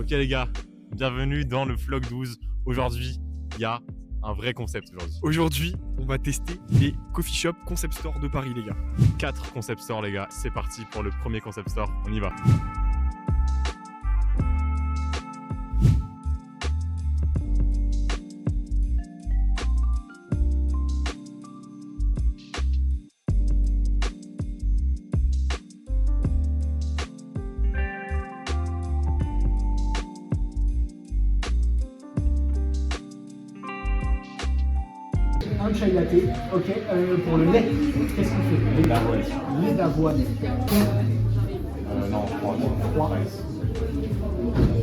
Ok les gars, bienvenue dans le vlog 12. Aujourd'hui, il y a un vrai concept aujourd'hui. Aujourd'hui, on va tester les coffee shop concept store de Paris les gars. 4 concept stores les gars, c'est parti pour le premier concept store, on y va. Un chai latte, ok. Pour le lait, qu'est-ce qu'on fait? Lait d'avoine. Lait d'avoine. Non, 3.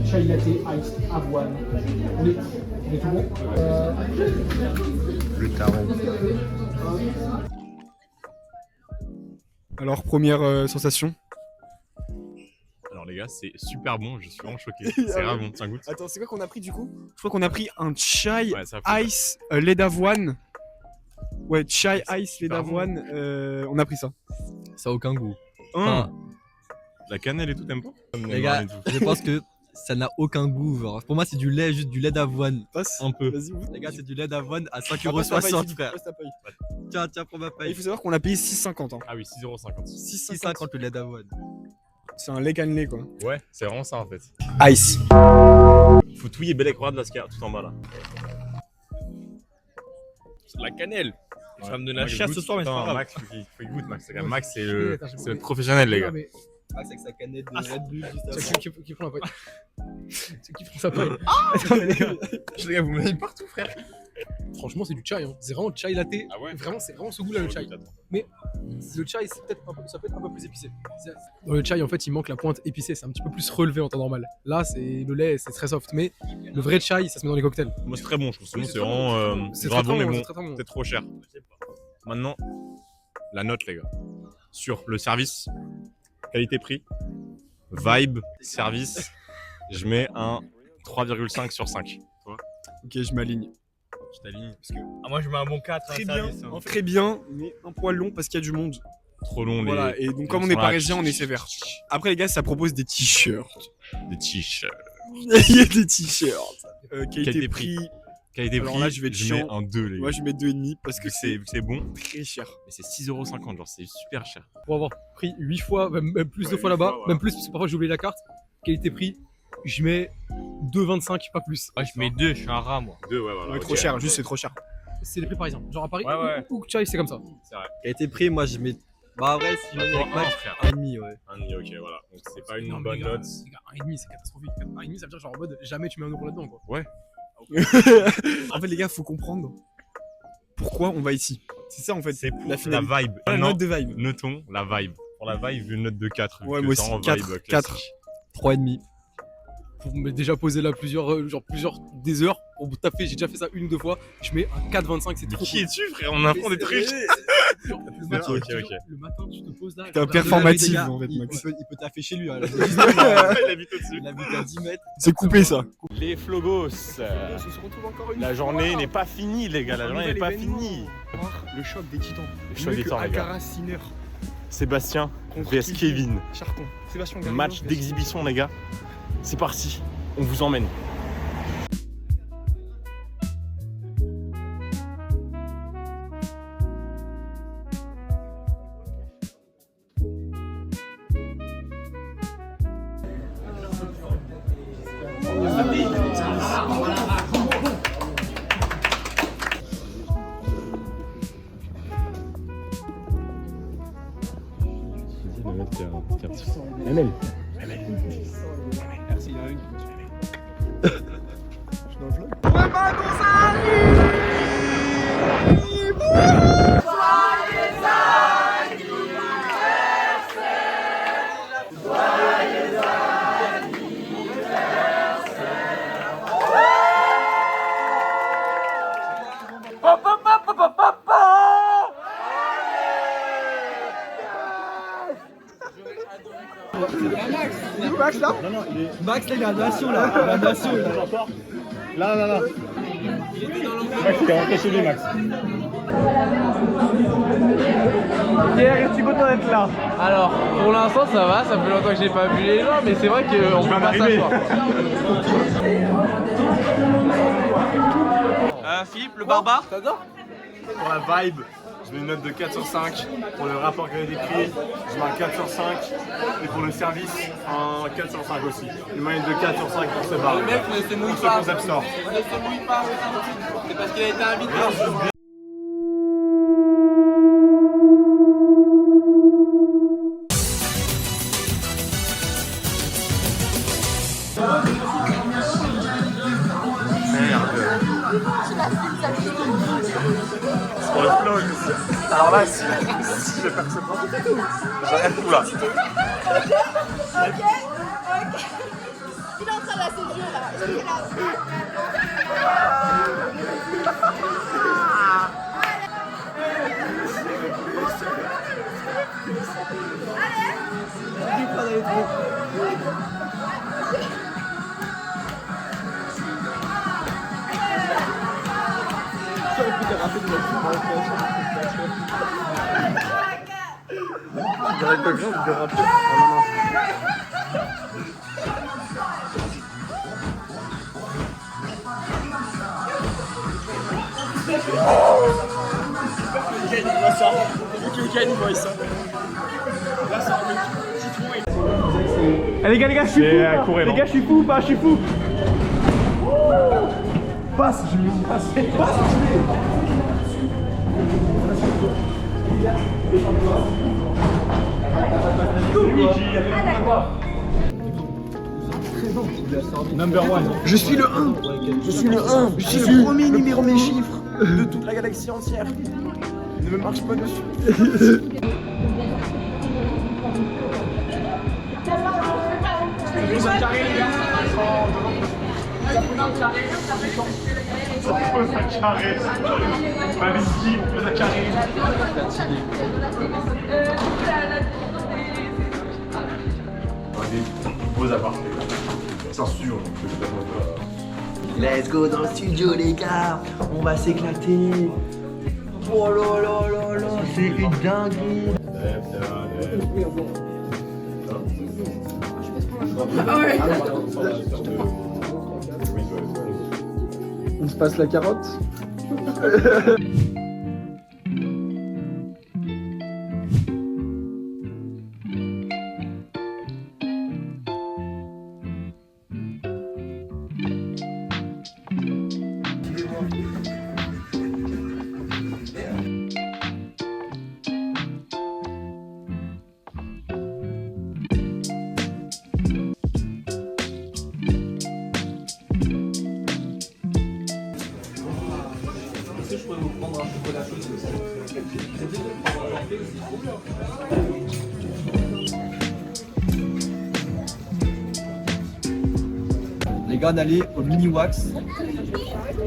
Chai latte, ice, avoine. On est tout bon? Le tarot. Alors première sensation. Alors les gars, c'est super bon, je suis vraiment choqué. C'est vraiment bon, tiens goûte. Attends, c'est quoi qu'on a pris du coup? Je crois qu'on a pris un chai Ouais, ça a ice lait d'avoine. Ouais, chai C'est ice lait super d'avoine. On a pris ça. Ça a aucun goût. Hein. La cannelle et tout, t'aimes pas? Les gars, je pense que ça n'a aucun goût. Genre. Pour moi, c'est du lait, juste du lait d'avoine. Passe. Un peu. Vas-y, ouvre. Les gars, c'est du lait d'avoine à Ah, passe ta paille, 5,60 Philippe, frère. passe ta paille. Tiens, prends ma Il paille. faut savoir qu'on a payé 6,50 hein. Ah oui, 6,50€. 6,50 le lait d'avoine. C'est un lait cannelé quoi. Ouais, c'est vraiment ça en fait. Ice. Faut touiller Bellec Roi de Lascar tout en bas là. C'est de la cannelle. Ouais. Ça va me donner la Max, chasse goûte. ce soir, mais c'est Attends, pas grave. Max, faut qu'il goûte, Max. Max, c'est Attends, le professionnel, les gars. Ah, c'est que sa canette de Red Bull juste avant. C'est qui prend la paille? C'est qui prend sa paille? Attends, mais les gars, Les gars, vous me partout, frère. franchement, c'est du chai. Hein. C'est vraiment chai latte. Ah ouais? Vraiment, c'est vraiment ce goût-là, le chai. Le chai, c'est peut-être ça peut être un peu plus épicé. Dans le chai, en fait, il manque la pointe épicée. C'est un petit peu plus relevé en temps normal. Là, c'est le lait, c'est très soft. Mais le vrai chai, ça se met dans les cocktails. Moi, c'est très bon, je trouve. Oui, C'est c'est vraiment C'est grave très, bon, mais très bon, c'est très bon. c'est trop cher. Maintenant, la note, les gars. Sur le service, qualité-prix, vibe, service, je mets un 3,5 sur 5. Toi, Ok, je m'aligne. tu t'alignes parce que Ah, moi je mets un bon 4. Très hein, bien, service, hein. très bien, mais un poil long parce qu'il y a du monde. trop long, Voilà, les et donc comme ils on est sont là. parisien, on est sévère. Après les gars, ça propose des t-shirts. des t-shirts. Il y a des t-shirts. Qualité Qualité prix. Qualité-prix, Alors là, je vais être je mets chiant. un 2, les gars. Moi, je mets 2,5 parce que Vu que c'est bon, très cher. mais c'est 6,50€, genre c'est super cher. Pour avoir pris 8 fois, même plus de Ouais, fois 8 là-bas, fois, voilà. même plus parce que parfois j'ai oublié la carte. Qualité-prix, je mets 2,25, pas plus. Ouais, je mets 2, je suis un rat moi. 2, ouais, voilà. Ouais, ok. trop cher, juste c'est trop cher. C'est les prix parisiens. Genre à Paris, Ouais, ouais. ou chai, c'est comme ça. C'est vrai. Qualité prix, moi je mets. Bah, en vrai, si je mets avec Max, frère. 1,5, ouais. Un demi, ok, voilà. Donc c'est pas une Non, mais bonne les gars, note. les gars, 1,5, c'est catastrophique. 1,5, ça veut dire genre en mode jamais tu mets 1 euro là-dedans quoi. En fait, les gars, faut comprendre pourquoi on va ici. C'est ça en fait. C'est pour la la finalité. vibe. La Non, note de vibe. notons la vibe. Pour la vibe, une note de 4. Ouais, vu moi que aussi, c'est en 4, vibe 4. classique. 3,5. Pour me déjà poser là plusieurs des heures pour taffer, j'ai déjà fait ça 1 ou 2 fois. Je mets un 4,25, c'est Mais trop qui cool. es-tu, frère? On apprend des trucs. Genre, le matin, Ok, je te ok. jure, le matin, tu te poses là. T'es un regarde, performatif les gars, en fait, Il Max. peut taffer chez lui. Hein. Il habite au-dessus. Il habite à 10 mètres. C'est coupé ça. Les flogos. On se retrouve encore une La fois. journée n'est pas finie, les gars. La Un journée n'est nouvel pas événement. finie. Le choc des titans. Le choc des temps, les gars. Akara Sinner Sébastien contre vs Kevin. Charton. Sébastien Garrido Match vs d'exhibition, les gars. C'est parti. On vous emmène. Max, là, il a la nation là. La nation là. Max, t'es rentré chez lui, Max. Pierre, est-ce que tu es content d'être là? Alors, pour l'instant ça va, ça fait longtemps que j'ai pas vu les gens, mais c'est vrai qu'on peut pas s'asseoir. Philippe, le barbare. Pour la vibe, je mets une note de 4 sur 5. Pour le rapport qualité prix, je mets un 4 sur 5. Et pour le service, un 4 sur 5 aussi. Une moyenne de 4 sur 5 pour ce bar. Le mec ne se mouille Pour ce pas. concept store. Ne se mouille pas. C'est parce qu'il a été invité. C'est pour le vlog. Alors là, si je perds ce point, j'arrête tout là. Ok. Il est en train de la séduire là. Il est là. Allez les gars, je suis fou. Les gars, je suis fou ou pas? Je suis fou. Passe, j'ai mis mon passe. Number one. Je suis le 1. Je suis le 1. Je suis le premier numéro mes chiffres de toute la galaxie entière. Ne me marche pas dessus. Beaux appartements. C'est sûr. Let's go dans le studio les gars. On va s'éclater. Oh là là là là, c'est une dinguerie. On se passe la carotte. Les gars, on allait au Mini Wax.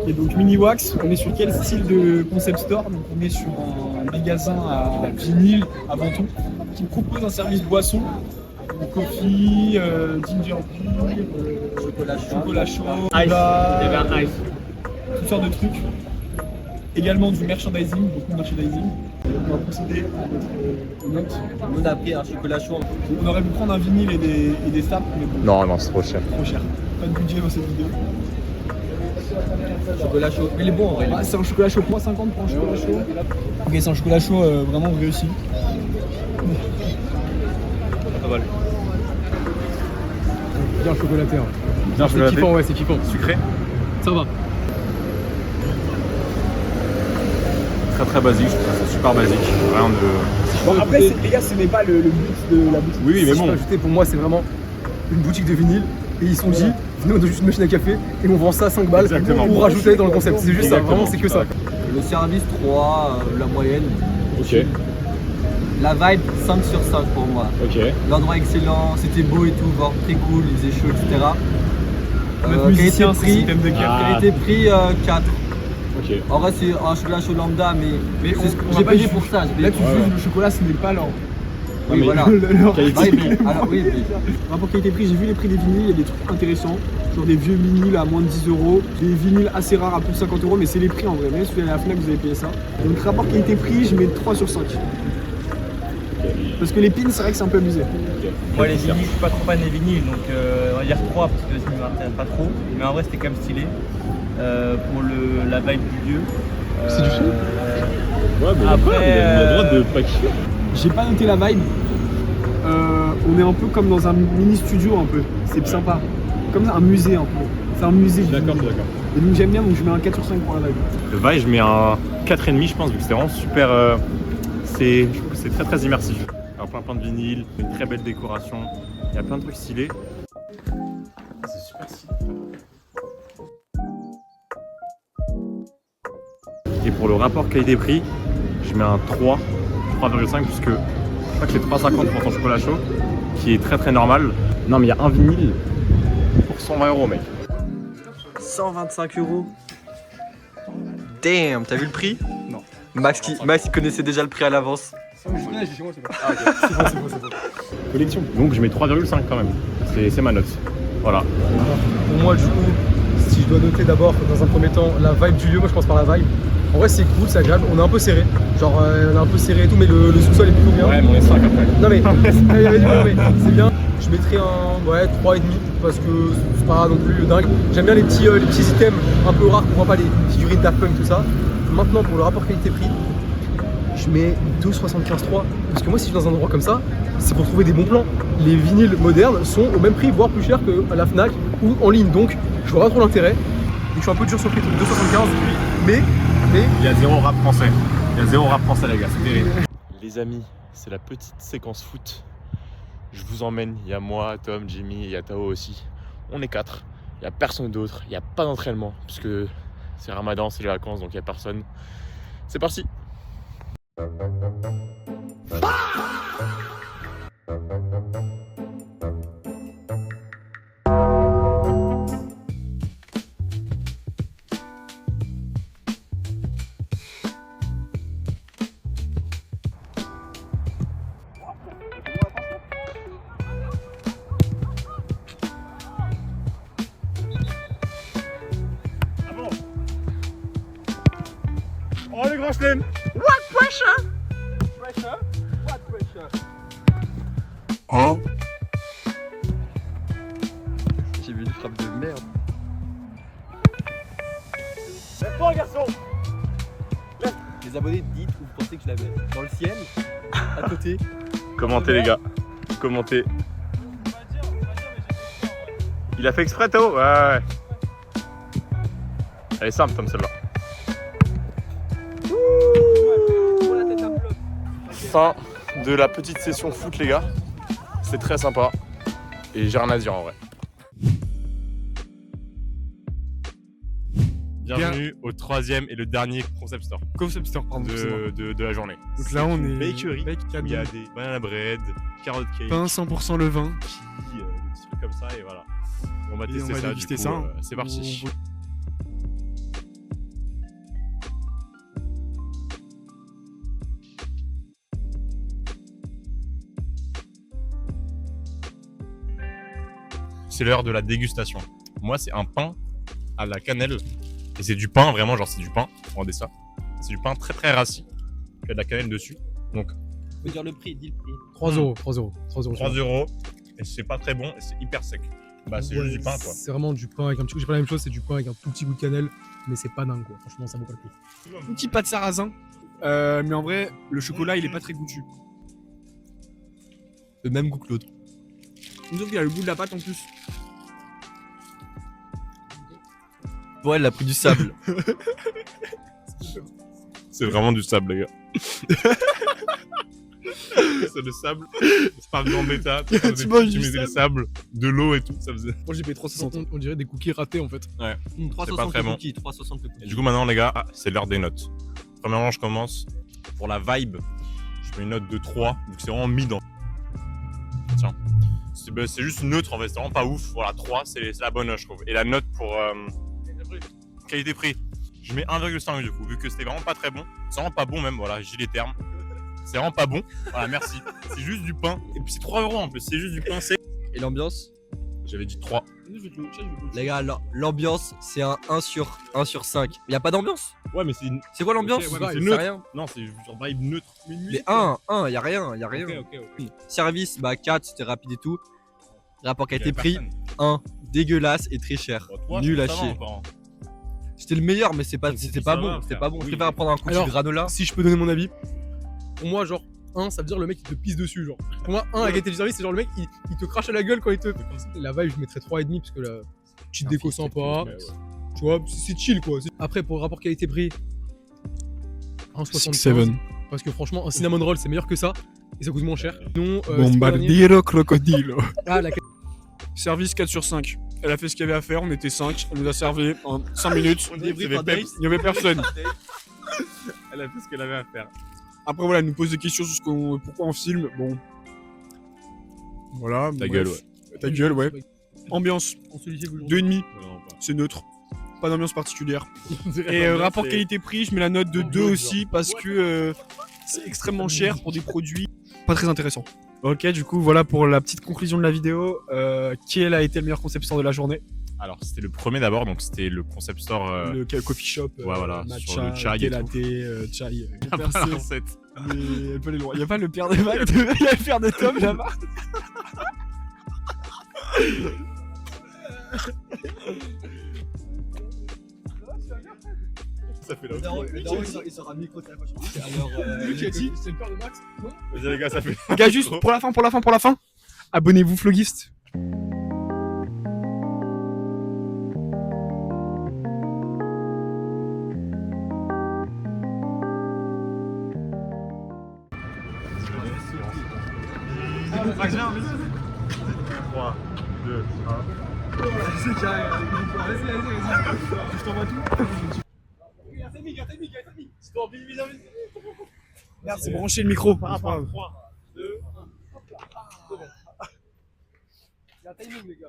Et donc Mini Wax, on est sur quel style de concept store? Donc on est sur un magasin à vinyle à Menton qui propose un service boisson, donc coffee, ginger beer, chocolat chaud, ice, toutes sortes de trucs. Également du merchandising, beaucoup de merchandising. On va procéder à notre note. On a pris un chocolat chaud. On aurait pu prendre un vinyle et des sapes, mais bon, Non, non, c'est trop cher. trop cher. Pas de budget dans cette vidéo. Chocolat chaud. Mais il est bon en vrai. Ah, c'est un chocolat chaud, 3,50 pour un chocolat chaud. Ok, c'est un chocolat chaud vraiment réussi. Pas mal. Bien chocolaté. Hein. Bien C'est chocolaté. kiffant, ouais, c'est kiffant. Sucré. Ça va. Très très basique, je trouve ça super basique. Rien de. Bon, après, les gars, ce n'est pas le but de la boutique. Oui, mais Si je bon. peux ajouter, pour moi, c'est vraiment une boutique de vinyle. Et ils se sont dit, venez, on a juste une machine à café et on vend ça à 5 balles Exactement. pour rajouter dans le concept. C'est juste ça, Exactement. vraiment, c'est que ça. Le service 3, la moyenne. Ok, La vibe 5 sur 5 pour moi. ok. L'endroit excellent, c'était beau et tout, voir très cool, il faisait chaud, etc. Notre musicien, c'est Qualité-prix, son thème de guerre. Ah. qualité-prix 4. Ok. En vrai, c'est un chocolat chaud lambda, mais Mais c'est ce que on j'ai va payé pas pour ça. j'ai Là, payé tu pour- juges le chocolat, ce n'est pas leur. Oui, mais voilà. qualité. Alors, oui, rapport qualité-prix, j'ai vu les prix des vinyles, il y a des trucs intéressants. Genre des vieux vinyles à moins de 10 €, des vinyles assez rares à plus de 50 €, mais c'est les prix en vrai. Même si vous allez à la Fnac, vous avez payé ça. Donc, rapport qualité-prix, je mets 3 sur 5. Parce que les pins, c'est vrai que c'est un peu abusé. Moi les vinyles, je suis pas trop fan des vinyles, donc on va dire 3 parce que ça ne m'intéresse pas trop. Mais en vrai c'était quand même stylé. Pour la vibe du lieu. C'est du film. Ouais, mais Après, il a le droit de pas kiffer. J'ai pas noté la vibe. On est un peu comme dans un mini studio un peu. C'est sympa. Comme un musée un peu. C'est un musée. D'accord. Et donc j'aime bien, donc je mets un 4 sur 5 pour la vibe. Le vibe, je mets un 4,5 je pense, vu que c'est vraiment super. Je trouve que c'est très très immersif. Alors, plein de vinyles, une très belle décoration. Il y a plein de trucs stylés. C'est super stylé. Et pour le rapport qualité-prix, je mets un 3,5 puisque je crois que c'est 3,50 pour ton chocolat chaud, qui est très très normal. Non mais il y a un vinyle pour 120 € mec. 125 €. Damn, t'as vu le prix? Non. Max il connaissait déjà le prix à l'avance. Collection. Donc je mets 3,5 quand même. C'est ma note. Voilà. Pour moi, du coup, si je dois noter d'abord, dans un premier temps, la vibe du lieu, moi je pense par la vibe. En vrai, c'est cool, c'est agréable. On est un peu serré. Genre, on est un peu serré et tout, mais le sous-sol est plutôt bien. Ouais, mais on est 5 après. Non, mais c'est bien. Je mettrais un 3,5 parce que c'est pas non plus dingue. J'aime bien les petits items un peu rares qu'on voit pas, les figurines Daft Punk, tout ça. Maintenant, pour le rapport qualité-prix, je mets 2,75-3 parce que moi si je suis dans un endroit comme ça, c'est pour trouver des bons plans. Les vinyles modernes sont au même prix, voire plus cher que à la Fnac ou en ligne, donc je vois pas trop l'intérêt. Donc je suis un peu dur sur le prix, 2,75, mais il y a 0 rap français. Il y a 0 rap français les gars, c'est terrible. Les amis, c'est la petite séquence foot. Je vous emmène, il y a moi, Tom, Jimmy, il y a Tao aussi. On est 4, il n'y a personne d'autre, il n'y a pas d'entraînement puisque c'est Ramadan, c'est les vacances, donc il n'y a personne. C'est parti. Oh le grand chelem. J'ai vu une frappe de merde. Lève-toi garçon. Les abonnés, dites où vous pensez que je la mets. Dans le ciel, à côté. Commentez les gars, commentez. Il a fait exprès Tao? Ouais. Elle est simple comme celle-là. Fin de la petite session foot les gars. C'est très sympa. Et j'ai rien à dire en vrai. Bienvenue au troisième et le dernier concept store Concept Store, pardon. de la journée. Donc là, on est bakery bake où il y a des banana bread, carrot cake, pain 100% levain. des trucs comme ça et voilà. On va Et tester on va ça, déguster du coup, ça. c'est parti. C'est l'heure de la dégustation. Moi, c'est un pain à la cannelle. Et c'est du pain, vraiment, genre c'est du pain. Regardez ça. C'est du pain très très rassis. Il y a de la cannelle dessus. Donc, Faut dire le prix, dis le prix. 3 €, 3 €. 3 €. Et c'est pas très bon et c'est hyper sec. Bah, c'est juste du pain quoi. C'est vraiment du pain avec un petit goût. J'ai pas la même chose, c'est du pain avec un tout petit goût de cannelle, mais c'est pas dingue quoi. Franchement, ça vaut pas le coup. Un petit pas de sarrasin. Mais en vrai, le chocolat il est pas très goûtu. Le même goût que l'autre. Sauf qu'il a le goût de la pâte en plus. Ouais, elle a pris du sable. C'est vraiment du sable, les gars. C'est le sable. C'est par grand bêta. Tu mettais le sable, de l'eau et tout. Ça faisait. Moi j'ai payé 3,60. On dirait des cookies ratés en fait. Ouais. 3,60 pas très le bon. cookie, 3,60 le Et cookie. du coup, maintenant, les gars, c'est l'heure des notes. Premièrement, je commence. Pour la vibe, je mets une note de 3. Donc c'est vraiment mid. Tiens. C'est juste neutre en fait. C'est vraiment pas ouf. Voilà, 3, c'est la bonne note, je trouve. Et la note pour qualité-prix, je mets 1,5 du coup. Vu que c'était vraiment pas très bon. C'est vraiment pas bon même. Voilà, j'ai les termes. C'est vraiment pas bon. Voilà, merci. C'est juste du pain. Et puis c'est 3 € en plus. C'est juste du pain sec. Et l'ambiance? J'avais dit 3. Les gars, l'ambiance, c'est un 1 sur 5. Y a pas d'ambiance? Ouais, mais c'est une. C'est quoi l'ambiance? Ok, ouais, C'est neutre. rien. Non, c'est genre vibe neutre. Les 1, y a rien, y a rien. Ok. Service, bah 4, c'était rapide et tout. Rapport Il y avait qualité-prix, personne. 1, dégueulasse et très cher. Bon, toi, Nul à ça va chier. encore, hein. C'était le meilleur, mais c'était pas Ça bon. va, C'était frère. pas bon. Je Oui, préfère mais- prendre un cookie Alors, granola. Si je peux donner mon avis, pour moi, genre, 1, ça veut dire le mec il te pisse dessus. Genre. Pour moi, 1, la qualité du service, c'est genre le mec il te crache à la gueule quand il te. La vibe, je mettrais 3,5 parce que la petite déco sympa. Ouais, ouais. Tu vois, c'est chill quoi. Après, pour le rapport qualité-prix, 1,75. 6-7. Parce que franchement, un cinnamon roll c'est meilleur que ça et ça coûte moins cher. Sinon, c'est quoi le dernier Bombardiro crocodilo. Ah, la Service 4 sur 5. Elle a fait ce qu'il y avait à faire, on était 5. Elle nous a servi en 5 minutes. Il y avait personne. Elle a fait ce qu'elle avait à faire. Après voilà, elle nous pose des questions sur pourquoi on filme. Bon. Voilà. Ta bref. gueule, ouais. Ta gueule, ouais. Ambiance, On se lisait, vous 2,5. Non, pas. C'est neutre. Pas d'ambiance particulière. le Et L'ambiance, rapport c'est- qualité-prix, je mets la note de En 2 mode, aussi parce que c'est extrêmement cher pour des produits pas très intéressants. Ok, du coup, voilà pour la petite conclusion de la vidéo. Quel a été le meilleur concept store de la journée? Alors, c'était le premier d'abord, donc c'était le concept store. Le coffee shop, ouais, voilà, matcha, sur le chai et latte, tout. chai. Pas la recette. Mais elle peut aller loin. Y a pas le père de Mac, y a le père de Tom là-bas. Ça fait la il sera micro C'est lui qui a dit. C'est le père de Max. Vas-y, les gars, ça fait. Les gars, juste pour la fin. Abonnez-vous, Flogist. Max, viens, vas-y. 3, 2, 1. Je t'envoie tout. Merde, c'est branché le micro. 3, 2, 1. Il y a un timing, les gars.